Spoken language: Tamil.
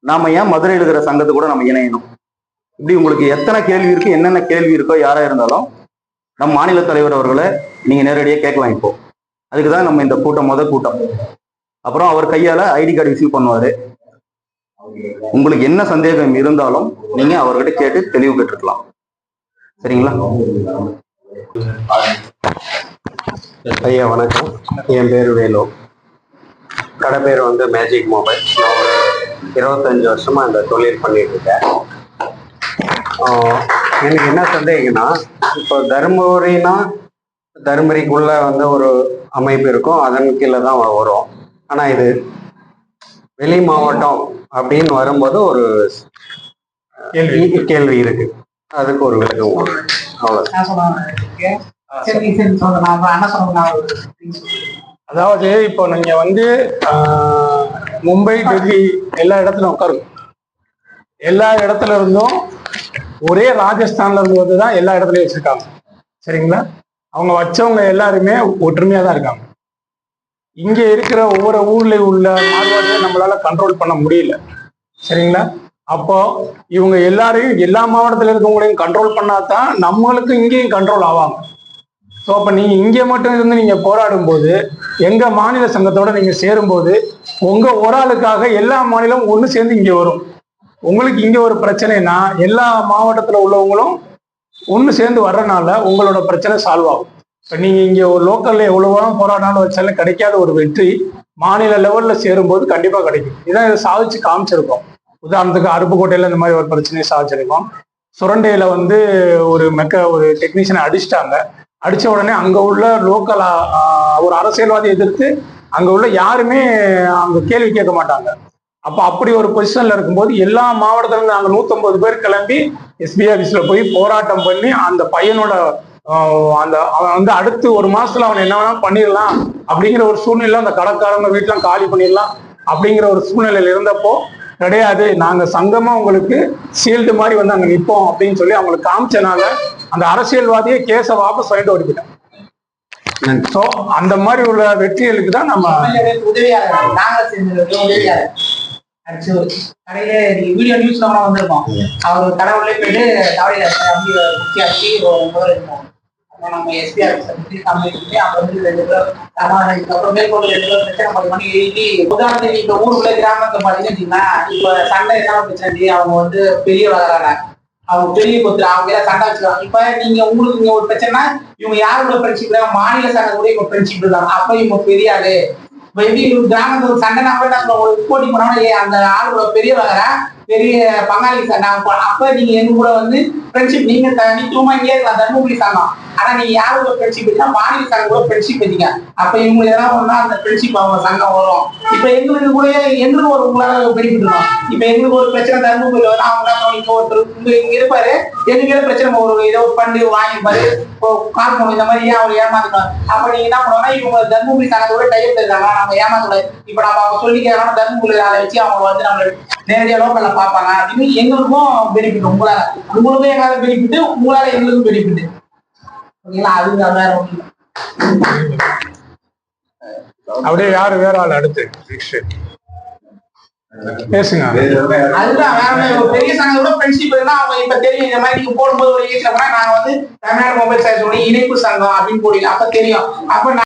நாம ஏன் மதுரையில் இருக்கிற சங்கத்தை கூட நம்ம இணையணும்? இப்படி உங்களுக்கு எத்தனை கேள்வி இருக்கு, என்னென்ன கேள்வி இருக்கோ யாரா இருந்தாலும் நம்ம மாநில தலைவர் அவர்களை நீங்க நேரடியாக கேட்கலாம். இப்போ அதுக்குதான் நம்ம இந்த கூட்டம், முதல் கூட்டம். அப்புறம் அவர் கையால ஐடி கார்டு இஷ்யூ பண்ணுவாரு. உங்களுக்கு என்ன சந்தேகம் இருந்தாலும் நீங்க அவர்கிட்ட கேட்டு தெளிவு பெற்றுக்கலாம். சரிங்களா? ஐயா வணக்கம். என் பேர் வேலு. கடை பேர் வந்து மேஜிக் மொபைல். நான் ஒரு 25 வருஷமா இந்த தொழில் பண்ணிட்டு இருக்கேன். எனக்கு என்ன சந்தேகம்னா, இப்போ தருமபுரிக்குள்ள வந்து ஒரு அமைப்பு இருக்கும், அதன் கீழே தான் வரும். ஆனா இது வெளி மாவட்டம் அப்படின்னு வரும்போது ஒரு கேள்வி இருக்கு. அதுக்கு ஒரு விளக்கம். அதாவது இப்போ நீங்க வந்து மும்பை, டெல்லி எல்லா இடத்துலயும் உட்காருங்க. எல்லா இடத்துல இருந்தும் ஒரே ராஜஸ்தான்ல இருந்து வந்து தான் எல்லா இடத்துலயும் வச்சிருக்காங்க. சரிங்களா? அவங்க வச்சவங்க எல்லாருமே ஒற்றுமையா தான் இருக்காங்க. இங்க இருக்கிற ஒவ்வொரு ஊர்ல உள்ள மாறுபாடுகளை நம்மளால கண்ட்ரோல் பண்ண முடியல. சரிங்களா? அப்போ இவங்க எல்லாரையும், எல்லா மாவட்டத்தில் இருக்கவங்களையும் கண்ட்ரோல் பண்ணாதான் நம்மளுக்கு இங்கேயும் கண்ட்ரோல் ஆவாங்க. ஸோ அப்போ நீங்க இங்கே மட்டும் இருந்து நீங்க போராடும் போது, எங்க மாநில சங்கத்தோட நீங்க சேரும்போது, உங்க ஒரு ஆளுக்காக எல்லா மாநிலமும் ஒன்று சேர்ந்து இங்கே வரும். உங்களுக்கு இங்க ஒரு பிரச்சனைனா எல்லா மாவட்டத்தில் உள்ளவங்களும் ஒன்று சேர்ந்து வர்றதுனால உங்களோட பிரச்சனை சால்வ் ஆகும். இப்போ நீங்க இங்க ஒரு லோக்கல்ல எவ்வளவோ போராடாலும் வச்சாலும் கிடைக்காத ஒரு வெற்றி மாநில லெவல்ல சேரும்போது கண்டிப்பா கிடைக்கும். இதான் இதை சாதிச்சு காமிச்சிருக்கோம். உதாரணத்துக்கு அருப்புக்கோட்டையில இந்த மாதிரி ஒரு பிரச்சனையை சாதிச்சிருக்கோம். சுரண்டையில வந்து ஒரு டெக்னீஷியனை அடிச்சிட்டாங்க. அடிச்ச உடனே அங்க உள்ள லோக்கல் ஒரு அரசியல்வாதி எதிர்த்து அங்க உள்ள யாருமே அங்க கேள்வி கேட்க மாட்டாங்க. அப்ப அப்படி ஒரு பொசிஷன்ல இருக்கும்போது எல்லா மாவட்டத்துல இருந்து நாங்க 150 பேர் கிளம்பி எஸ்பி ஆபீஸ்ல போய் போராட்டம் பண்ணி அந்த பையனோட அவன் வந்து அடுத்து ஒரு மாசத்துல அவன் என்ன வேணா பண்ணிடலாம் அப்படிங்கிற ஒரு சூழ்நிலை, அந்த கடைக்காரங்க வீட்டுலாம் காலி பண்ணிடலாம் அப்படிங்கிற ஒரு சூழ்நிலையில இருந்தப்போ, கிடையாது நாங்க சங்கமா உங்களுக்கு சீல்டு மாதிரி வந்து அங்க நிற்போம் அப்படின்னு சொல்லி அவங்களுக்கு காமிச்சனால அந்த அரசியல்வாதியை கேஸை வாபஸ் வாங்கிட்டு ஓடிக்கிட்டேன். ஸோ அந்த மாதிரி உள்ள வெற்றிகளுக்கு தான் நம்ம கடையில வீடியோ நியூஸ்ல வந்திருக்கோம். அவர் கடவுளே போயிட்டு தவறையில முக்கியாச்சு இருக்கும். அப்புறம் நம்ம எஸ்பி ஆஃபீஸர் கம்ப்ளைண்ட் அவங்க வந்து 2 பேர் அப்புறம் மேற்கொண்டு 2 பேர் பிரச்சனை பண்ணி எழுதி. உதாரணத்துக்கு இந்த ஊருக்குள்ள கிராமத்தை பாத்தீங்கன்னா இப்ப சண்டை என்ன பிரச்சனை, அவங்க வந்து பெரிய வளரான அவங்க பெரிய கொத்து அவங்க எல்லாம் சண்டை வச்சுருவாங்க. இப்ப நீங்க உங்களுக்கு இங்க ஒரு பிரச்சனைனா இவங்க யாரோட ஃப்ரெண்ட்ஷிப் தான், மாநில சண்டை கூட இவங்க ஃப்ரெண்ட்ஷிப் இருக்காங்க. அப்ப இவங்க பெரியாரு எப்படி கிராமத்துல ஒரு சண்டை நாங்க ஒரு போட்டி பண்ணோம்னா அந்த ஆளோட பெரிய வகர பெரிய பங்காளி சண்டை. அப்ப நீங்க எங்க கூட வந்து ஃப்ரெண்ட்ஷிப் நீங்க தனித்துவமா இங்கே இருக்கலாம் தர்மபுரி சங்கம். ஆனா நீங்க யாரோட ஃப்ரெண்ட்ஷிப் வச்சா மாநில சங்கம் கூட ஃப்ரெண்ட்ஷிப் வச்சுங்க. அப்ப இவங்க எதனா ஒண்ணா அந்த ஃப்ரெண்ட்ஷிப் அவங்க சங்கம் வரும். இப்ப எங்களுக்கு ஒரு உங்களால பெனிஃபிட் இருக்கும். இப்ப எங்களுக்கு ஒரு பிரச்சனை தர்மபுரியில வந்து அவங்க ஒருத்தர் இங்க இருப்பாரு, எங்களுக்கு பிரச்சனை ஒரு ஏதோ பண்டு வாங்கிப்பாரு, கால் பண்ணும் இந்த மாதிரி ஏன் அவர் ஏமாத்துறாங்க. அப்ப நீங்க என்ன பண்ணுவோம்னா இவங்க தர்மபுரி சங்கத்தோட டைப் இருக்காங்க, நம்ம ஏமாத்தக்கூடாது. இப்ப நம்ம அவங்க சொல்லி கேட்கணும் தர்மபுரி அதை வச்சு அவங்க வந்து நம்ம நேரடியாக லோக்கல்ல பார்ப்பாங்க அப்படின்னு எங்களுக்கும் பெனிஃபிட். உங்களுக்கும் எங்களால பெனிஃபிட், உங்களால எங்களுக்கும் பெனிஃபிட். ஓகேங்களா? அது வேற ஒண்ணு அப்படியே யாரு வேற ஆள் அடுத்து பேசுங்க. அதுதான் வேற பெரிய சங்கத்தோட ஃப்ரெண்ட்ஷிப் இருந்தா அவங்க இப்ப தெரியும். இந்த மாதிரி நீங்க போடும்போது ஒரு நாங்க வந்து தமிழ்நாடு மொபைல் சர்வீஸ் இணைப்பு சங்கம் அப்படின்னு போடுவீங்க. அப்ப தெரியும். அப்ப